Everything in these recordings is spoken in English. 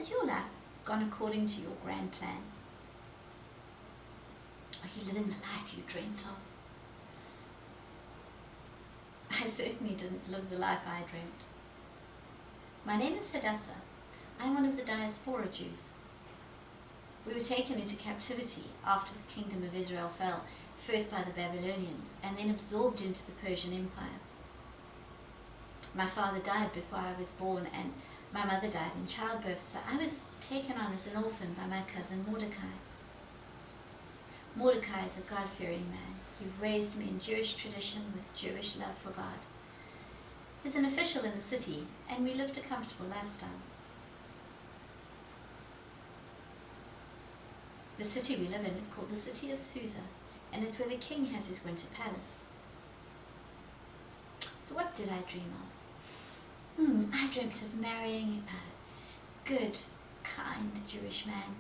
Has your life gone according to your grand plan? Are you living the life you dreamt of? I certainly didn't live the life I dreamt. My name is Hadassah. I'm one of the diaspora Jews. We were taken into captivity after the kingdom of Israel fell, first by the Babylonians, and then absorbed into the Persian Empire. My father died before I was born, and my mother died in childbirth, so I was taken on as an orphan by my cousin Mordecai. Mordecai is a God-fearing man. He raised me in Jewish tradition with Jewish love for God. He's an official in the city, and we lived a comfortable lifestyle. The city we live in is called the city of Susa, and it's where the king has his winter palace. So what did I dream of? I dreamt of marrying a good, kind Jewish man,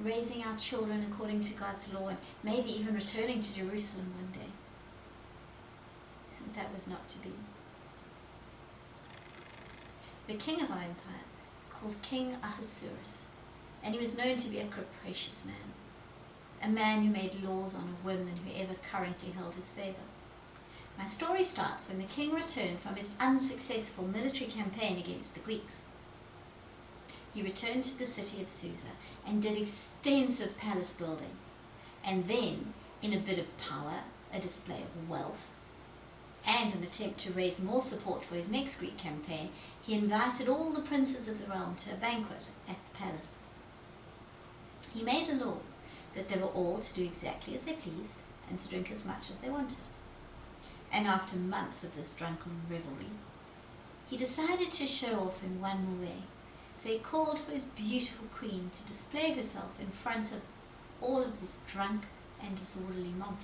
raising our children according to God's law, and maybe even returning to Jerusalem one day. And that was not to be. The king of our empire is called King Ahasuerus, and he was known to be a capricious man, a man who made laws on a whim and whoever currently held his favor. My story starts when the king returned from his unsuccessful military campaign against the Greeks. He returned to the city of Susa and did extensive palace building, and then, in a bit of power, a display of wealth, and an attempt to raise more support for his next Greek campaign, he invited all the princes of the realm to a banquet at the palace. He made a law that they were all to do exactly as they pleased and to drink as much as they wanted. And after months of this drunken revelry, he decided to show off in one more way. So he called for his beautiful queen to display herself in front of all of this drunk and disorderly mob.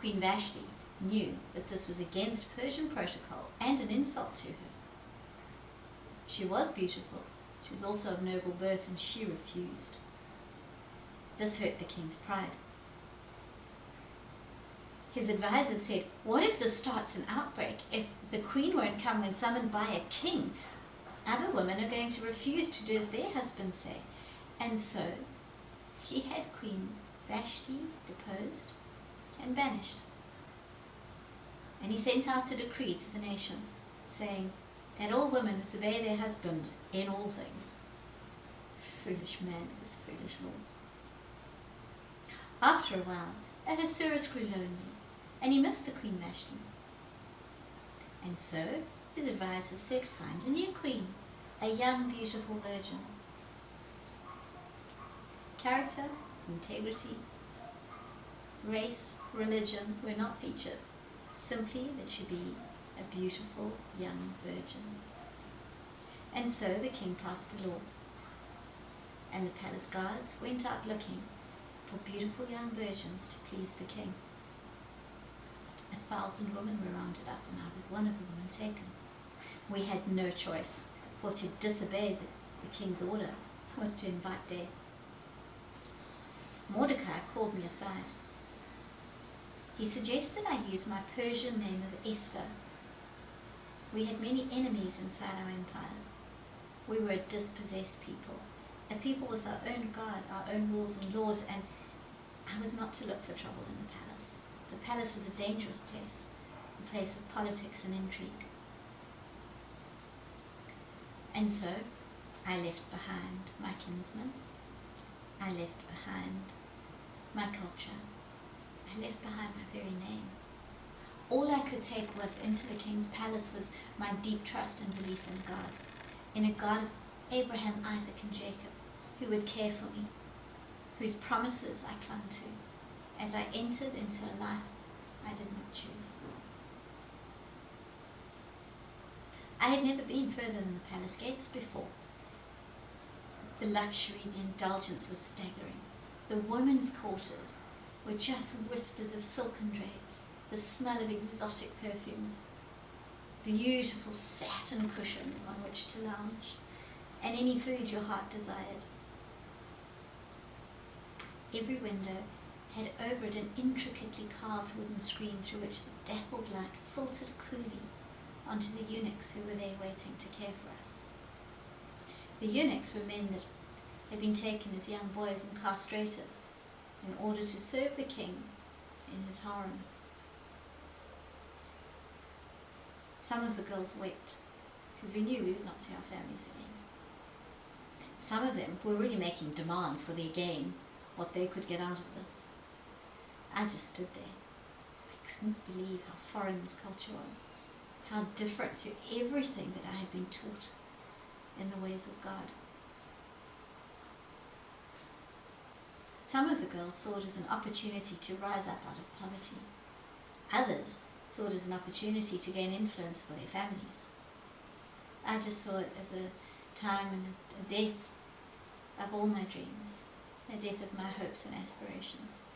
Queen Vashti knew that this was against Persian protocol and an insult to her. She was beautiful, she was also of noble birth, and she refused. This hurt the king's pride. His advisors said, what if this starts an outbreak? If the queen won't come when summoned by a king, other women are going to refuse to do as their husbands say. And so he had Queen Vashti deposed and banished. And he sent out a decree to the nation, saying that all women must obey their husbands in all things. Foolish man with foolish laws. After a while, Ahasuerus grew lonely, and he missed the Queen Vashti. And so his advisors said, find a new queen, a young, beautiful virgin. Character, integrity, race, religion were not featured. Simply that she be a beautiful young virgin. And so the king passed a law, and the palace guards went out looking for beautiful young virgins to please the king. 1,000 women were rounded up, and I was one of the women taken. We had no choice, for to disobey the king's order was to invite death. Mordecai called me aside. He suggested I use my Persian name of Esther. We had many enemies inside our empire. We were a dispossessed people, a people with our own God, our own rules and laws, and I was not to look for trouble in the palace. The palace was a dangerous place, a place of politics and intrigue. And so I left behind my kinsmen, I left behind my culture, I left behind my very name. All I could take with into the king's palace was my deep trust and belief in God, in a God of Abraham, Isaac, and Jacob, who would care for me, whose promises I clung to as I entered into a life I did not choose. I had never been further than the palace gates before. The luxury, the indulgence was staggering. The women's quarters were just whispers of silken drapes, the smell of exotic perfumes, beautiful satin cushions on which to lounge, and any food your heart desired. Every window had over it an intricately carved wooden screen through which the dappled light filtered coolly onto the eunuchs who were there waiting to care for us. The eunuchs were men that had been taken as young boys and castrated in order to serve the king in his harem. Some of the girls wept because we knew we would not see our families again. Some of them were really making demands for their gain, what they could get out of this. I just stood there. I couldn't believe how foreign this culture was, how different to everything that I had been taught in the ways of God. Some of the girls saw it as an opportunity to rise up out of poverty. Others saw it as an opportunity to gain influence for their families. I just saw it as a time and a death of all my dreams, a death of my hopes and aspirations.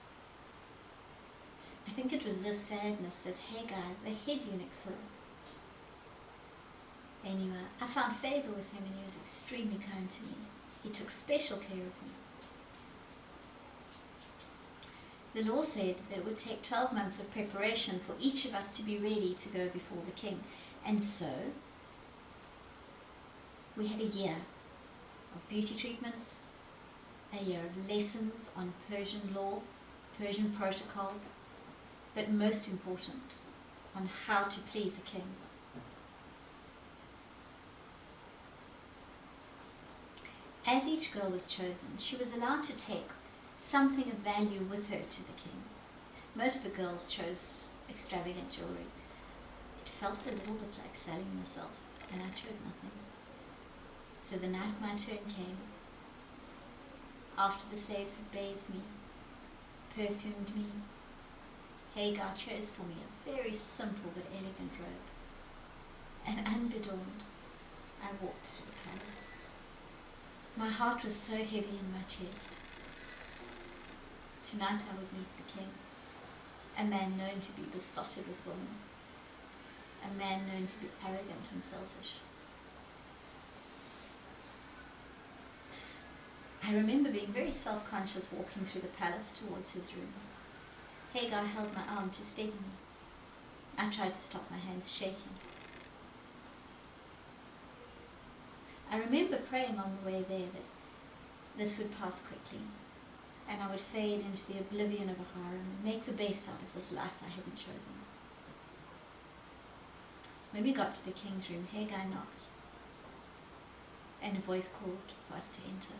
I think it was this sadness that Hagar, the head eunuch, saw. Anyway, I found favor with him and he was extremely kind to me. He took special care of me. The law said that it would take 12 months of preparation for each of us to be ready to go before the king. And so, we had a year of beauty treatments, a year of lessons on Persian law, Persian protocol, but most important, on how to please a king. As each girl was chosen, she was allowed to take something of value with her to the king. Most of the girls chose extravagant jewelry. It felt a little bit like selling yourself, and I chose nothing. So the night my turn came, after the slaves had bathed me, perfumed me, Hagar chose for me a very simple but elegant robe. And unbedorned, I walked through the palace. My heart was so heavy in my chest. Tonight I would meet the king, a man known to be besotted with women, a man known to be arrogant and selfish. I remember being very self-conscious walking through the palace towards his rooms. Hagar held my arm to steady me. I tried to stop my hands shaking. I remember praying on the way there that this would pass quickly, and I would fade into the oblivion of a harem and make the best out of this life I hadn't chosen. When we got to the king's room, Hagar knocked, and a voice called for us to enter.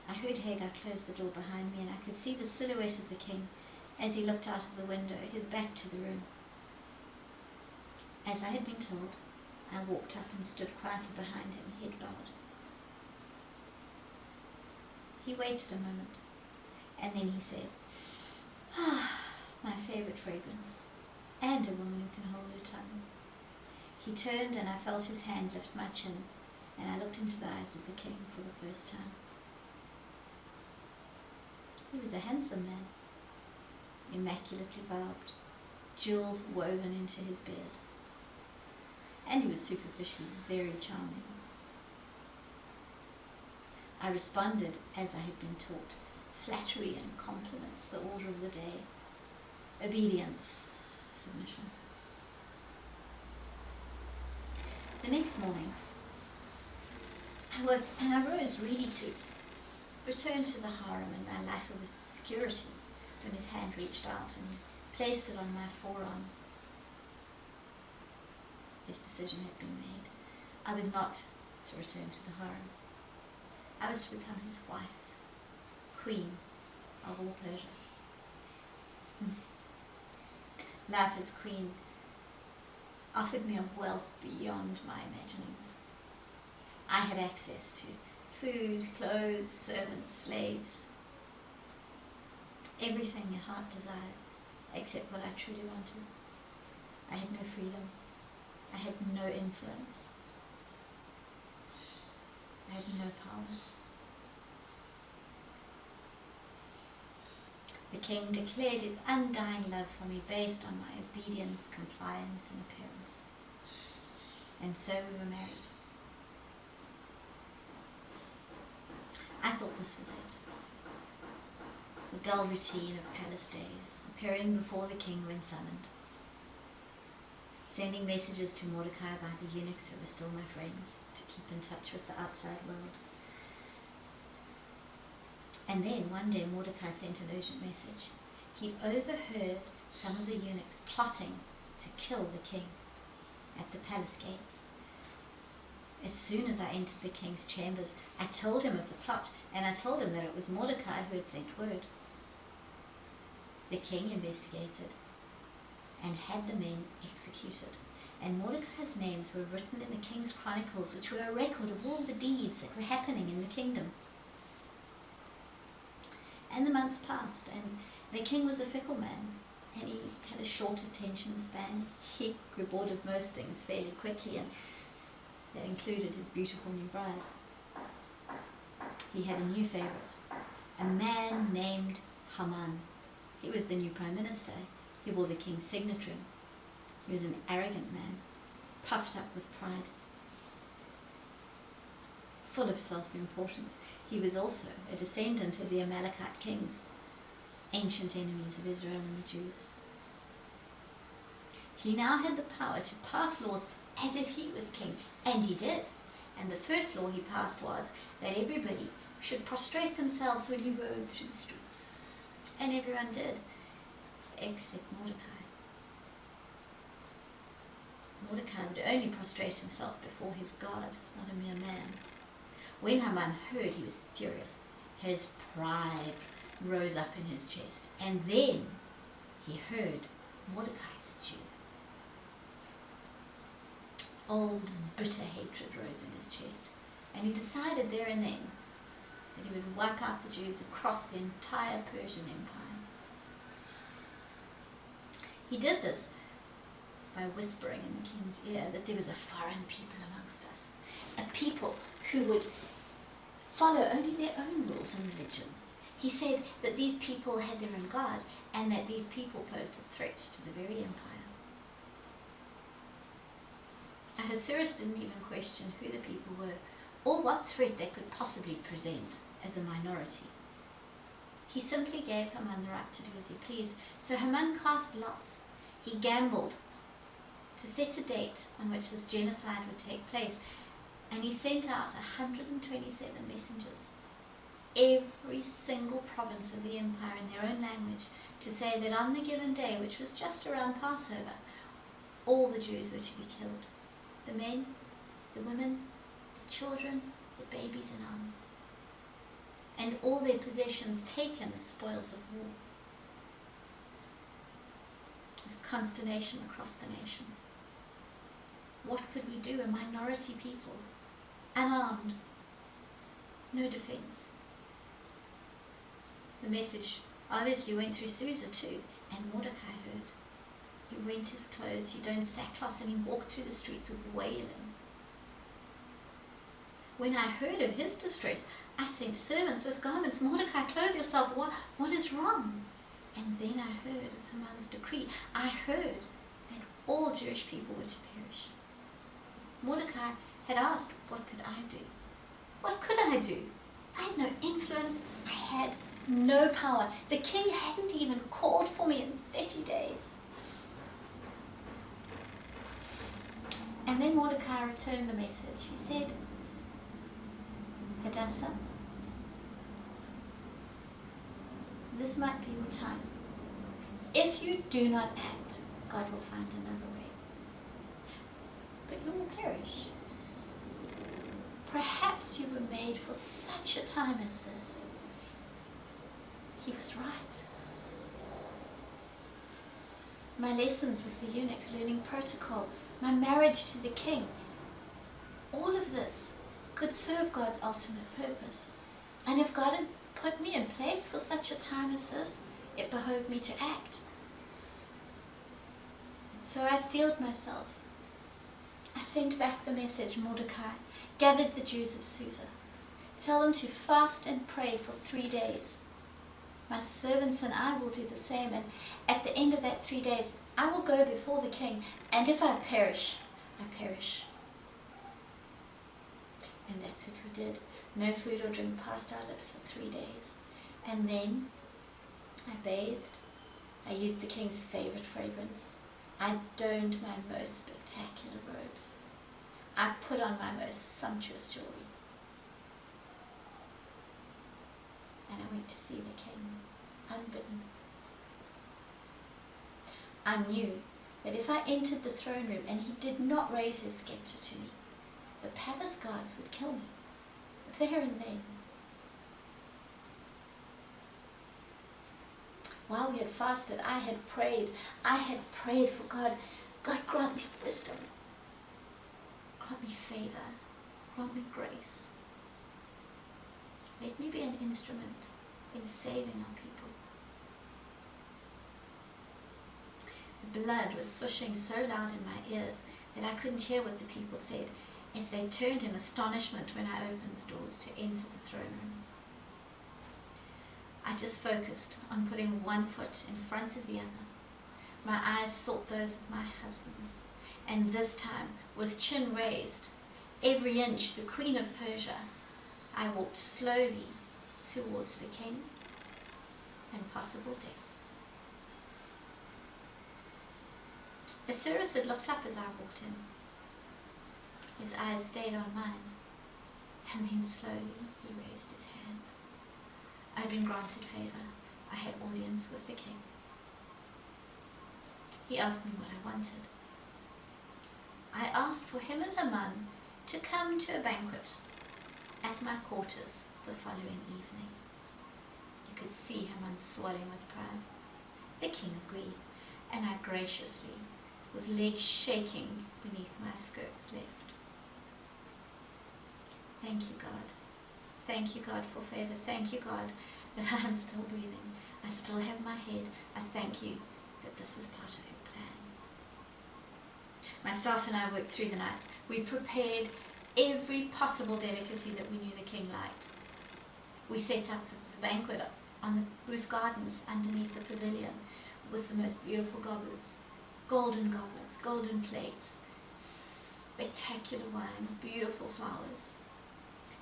I heard Hagar close the door behind me, and I could see the silhouette of the king as he looked out of the window, his back to the room. As I had been told, I walked up and stood quietly behind him, head bowed. He waited a moment, and then he said, "Ah, my favorite fragrance, and a woman who can hold her tongue." He turned, and I felt his hand lift my chin, and I looked into the eyes of the king for the first time. He was a handsome man, immaculately barbed, jewels woven into his beard, and he was superficially very charming. I responded as I had been taught, flattery and compliments, the order of the day, obedience, submission. The next morning, I woke and I rose ready to return to the harem and my life of obscurity when his hand reached out and placed it on my forearm. His decision had been made. I was not to return to the harem. I was to become his wife, queen of all Persia. Life as queen offered me a wealth beyond my imaginings. I had access to food, clothes, servants, slaves, everything your heart desired, except what I truly wanted. I had no freedom. I had no influence. I had no power. The king declared his undying love for me based on my obedience, compliance, and appearance. And so we were married. I thought this was it. The dull routine of palace days, appearing before the king when summoned. sending messages to Mordecai by the eunuchs who were still my friends, to keep in touch with the outside world. And then one day Mordecai sent an urgent message. He overheard some of the eunuchs plotting to kill the king at the palace gates. As soon as I entered the king's chambers, I told him of the plot, and I told him that it was Mordecai who had sent word. The king investigated and had the men executed. And Mordecai's names were written in the king's chronicles, which were a record of all the deeds that were happening in the kingdom. And the months passed, and the king was a fickle man, and he had a short attention span. He grew bored of most things fairly quickly, and that included his beautiful new bride. He had a new favorite, a man named Haman. He was the new prime minister. He wore the king's signet ring. He was an arrogant man, puffed up with pride, full of self-importance. He was also a descendant of the Amalekite kings, ancient enemies of Israel and the Jews. He now had the power to pass laws as if he was king, and he did. And the first law he passed was that everybody should prostrate themselves when he rode through the streets. And everyone did, except Mordecai. Mordecai would only prostrate himself before his God, not a mere man. When Haman heard, he was furious. His pride rose up in his chest. And then he heard Mordecai's a Jew. Old, bitter hatred rose in his chest. And he decided there and then that he would wipe out the Jews across the entire Persian Empire. He did this by whispering in the king's ear that there was a foreign people amongst us, a people who would follow only their own rules and religions. He said that these people had their own God, and that these people posed a threat to the very empire. Ahasuerus didn't even question who the people were, or what threat they could possibly present as a minority. He simply gave Haman the right to do as he pleased. So Haman cast lots. He gambled to set a date on which this genocide would take place, and he sent out 127 messengers, every single province of the empire in their own language, to say that on the given day, which was just around Passover, all the Jews were to be killed. The men, the women, the children, the babies in arms, and all their possessions taken as spoils of war. There's consternation across the nation. What could we do? A minority people, unarmed, no defense. The message obviously went through Susa too, and Mordecai heard. He rent his clothes, he donned sackcloth, and he walked through the streets wailing. When I heard of his distress, I sent servants with garments. Mordecai, clothe yourself. What is wrong? And then I heard of Haman's decree. I heard that all Jewish people were to perish. Mordecai had asked, what could I do? What could I do? I had no influence. I had no power. The king hadn't even called for me in 30 days. And then Mordecai returned the message. He said, Hadassah, this might be your time. If you do not act, God will find another way. But you will perish. Perhaps you were made for such a time as this. He was right. My lessons with the eunuchs, learning protocol, my marriage to the king, all of this could serve God's ultimate purpose. And if God had put me in place for such a time as this, it behoved me to act. And so I steeled myself. I sent back the message, Mordecai, gathered the Jews of Susa. Tell them to fast and pray for 3 days. My servants and I will do the same, and at the end of that 3 days, I will go before the king, and if I perish, I perish. And that's what we did. No food or drink passed our lips for 3 days. And then I bathed. I used the king's favorite fragrance. I donned my most spectacular robes. I put on my most sumptuous jewelry. And I went to see the king, unbidden. I knew that if I entered the throne room and he did not raise his scepter to me, the palace guards would kill me, there and then. While we had fasted, I had prayed for God. God, grant me wisdom, grant me favor, grant me grace. Let me be an instrument in saving our people. The blood was swishing so loud in my ears that I couldn't hear what the people said as they turned in astonishment when I opened the doors to enter the throne room. I just focused on putting one foot in front of the other. My eyes sought those of my husband's, and this time, with chin raised, every inch the Queen of Persia, I walked slowly towards the king and possible death. Ahasuerus had looked up as I walked in. His eyes stayed on mine, and then slowly he raised his hand. I had been granted favor. I had audience with the king. He asked me what I wanted. I asked for him and Haman to come to a banquet at my quarters the following evening. You could see Haman swelling with pride. The king agreed, and I graciously, with legs shaking beneath my skirts, left. Thank you, God. Thank you, God, for favor. Thank you, God, that I am still breathing. I still have my head. I thank you that this is part of your plan. My staff and I worked through the night. We prepared every possible delicacy that we knew the king liked. We set up the banquet on the roof gardens underneath the pavilion with the most beautiful goblets, golden plates, spectacular wine, beautiful flowers.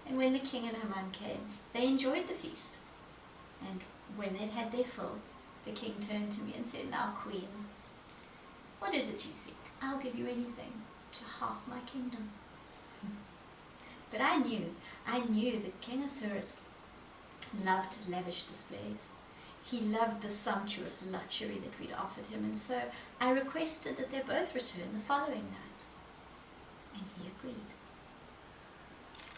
And when the king and Haman came, they enjoyed the feast. And when they'd had their fill, the king turned to me and said, "Now, queen, what is it you seek? I'll give you anything to half my kingdom." But I knew that King Ahasuerus loved lavish displays. He loved the sumptuous luxury that we'd offered him, and so I requested that they both return the following night. And he agreed.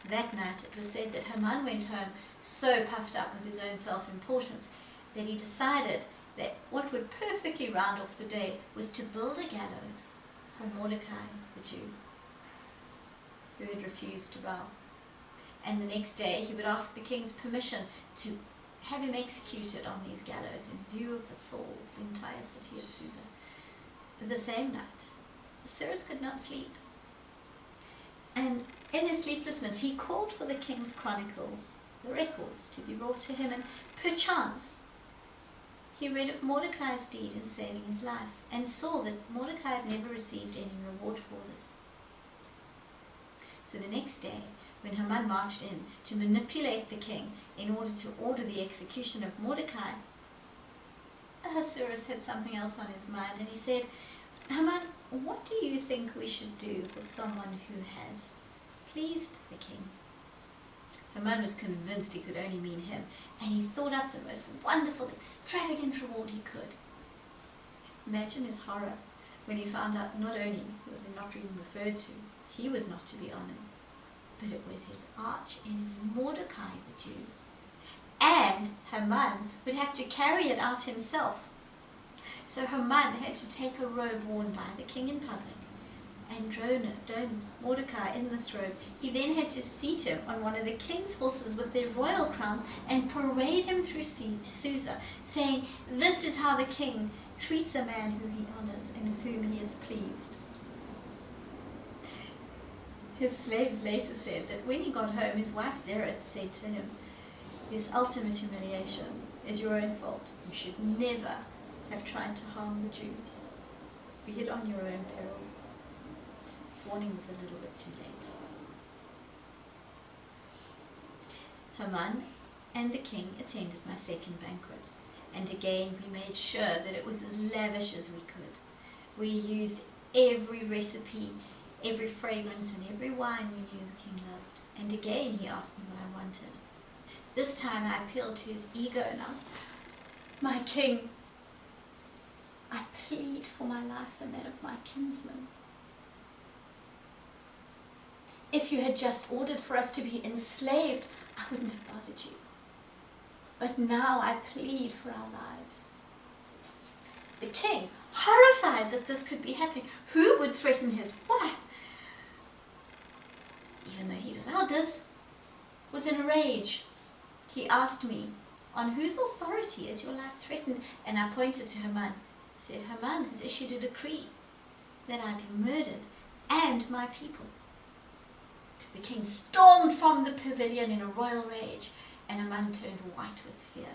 That night it was said that Haman went home so puffed up with his own self-importance that he decided that what would perfectly round off the day was to build a gallows for Mordecai the Jew, who had refused to bow. And the next day he would ask the king's permission to have him executed on these gallows in view of the fall of the entire city of Susa. The same night, Ahasuerus could not sleep. And in his sleeplessness, he called for the king's chronicles, the records, to be brought to him, and perchance he read of Mordecai's deed in saving his life, and saw that Mordecai had never received any reward for this. So the next day, when Haman marched in to manipulate the king in order to order the execution of Mordecai, Ahasuerus had something else on his mind, and he said, "Haman, what do you think we should do for someone who has pleased the king?" Haman was convinced he could only mean him, and he thought up the most wonderful, extravagant reward he could. Imagine his horror when he found out not only was he not even referred to, he was not to be honored, but it was his arch enemy Mordecai the Jew. And Haman would have to carry it out himself. So Haman had to take a robe worn by the king in public and drone Mordecai in this robe. He then had to seat him on one of the king's horses with their royal crowns and parade him through Susa, saying, "This is how the king treats a man who he honors and with whom he is pleased." His slaves later said that when he got home, his wife Zereth said to him, "This ultimate humiliation is your own fault. You should never have tried to harm the Jews. Be it on your own peril." This warning was a little bit too late. Haman and the king attended my second banquet, and again we made sure that it was as lavish as we could. We used every recipe, every fragrance, and every wine we knew the king loved. And again he asked me what I wanted. This time I appealed to his ego now. My king, I plead for my life and that of my kinsmen. If you had just ordered for us to be enslaved, I wouldn't have bothered you. But now I plead for our lives. The king, horrified that this could be happening, who would threaten his wife, even though he'd allowed this, was in a rage. He asked me, on whose authority is your life threatened? And I pointed to Haman. I said, Haman has issued a decree that I be murdered and my people. The king stormed from the pavilion in a royal rage, and Haman turned white with fear.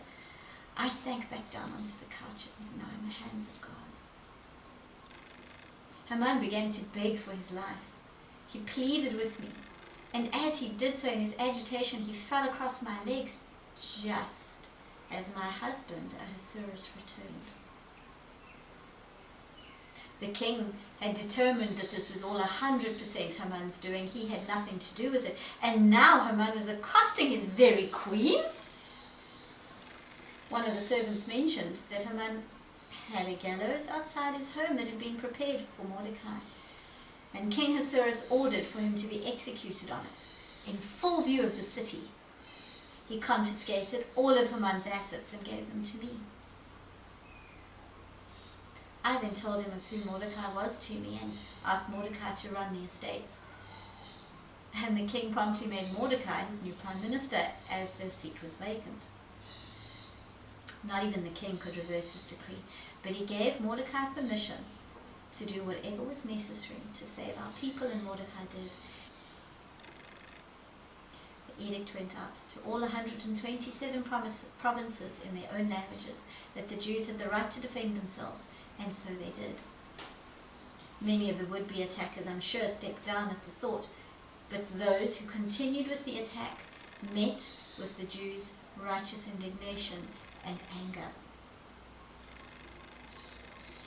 I sank back down onto the couch. It was now in the hands of God. Haman began to beg for his life. He pleaded with me, and as he did so in his agitation, he fell across my legs just as my husband Ahasuerus returned. The king had determined that this was all 100% Haman's doing. He had nothing to do with it. And now Haman was accosting his very queen. One of the servants mentioned that Haman had a gallows outside his home that had been prepared for Mordecai. And King Ahasuerus ordered for him to be executed on it, in full view of the city. He confiscated all of Haman's assets and gave them to me. I then told him of who Mordecai was to me and asked Mordecai to run the estates. And the king promptly made Mordecai his new prime minister, as their seat was vacant. Not even the king could reverse his decree, but he gave Mordecai permission to do whatever was necessary to save our people, and Mordecai did. The edict went out to all 127 provinces in their own languages that the Jews had the right to defend themselves, and so they did. Many of the would-be attackers, I'm sure, stepped down at the thought, but those who continued with the attack met with the Jews' righteous indignation and anger.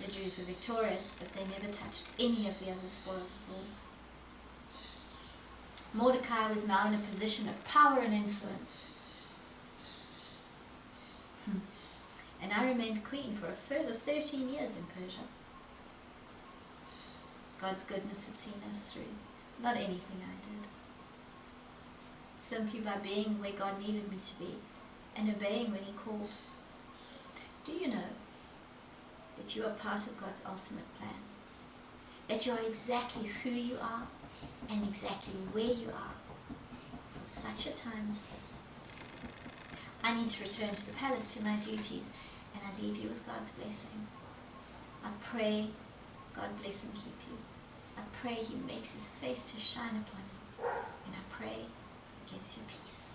The Jews were victorious, but they never touched any of the other spoils of war. Mordecai was now in a position of power and influence. And I remained queen for a further 13 years in Persia. God's goodness had seen us through, not anything I did. Simply by being where God needed me to be and obeying when he called. Do you know that you are part of God's ultimate plan? That you are exactly who you are and exactly where you are for such a time as this. I need to return to the palace to my duties, and I leave you with God's blessing. I pray God bless and keep you. I pray he makes his face to shine upon you, and I pray he gives you peace.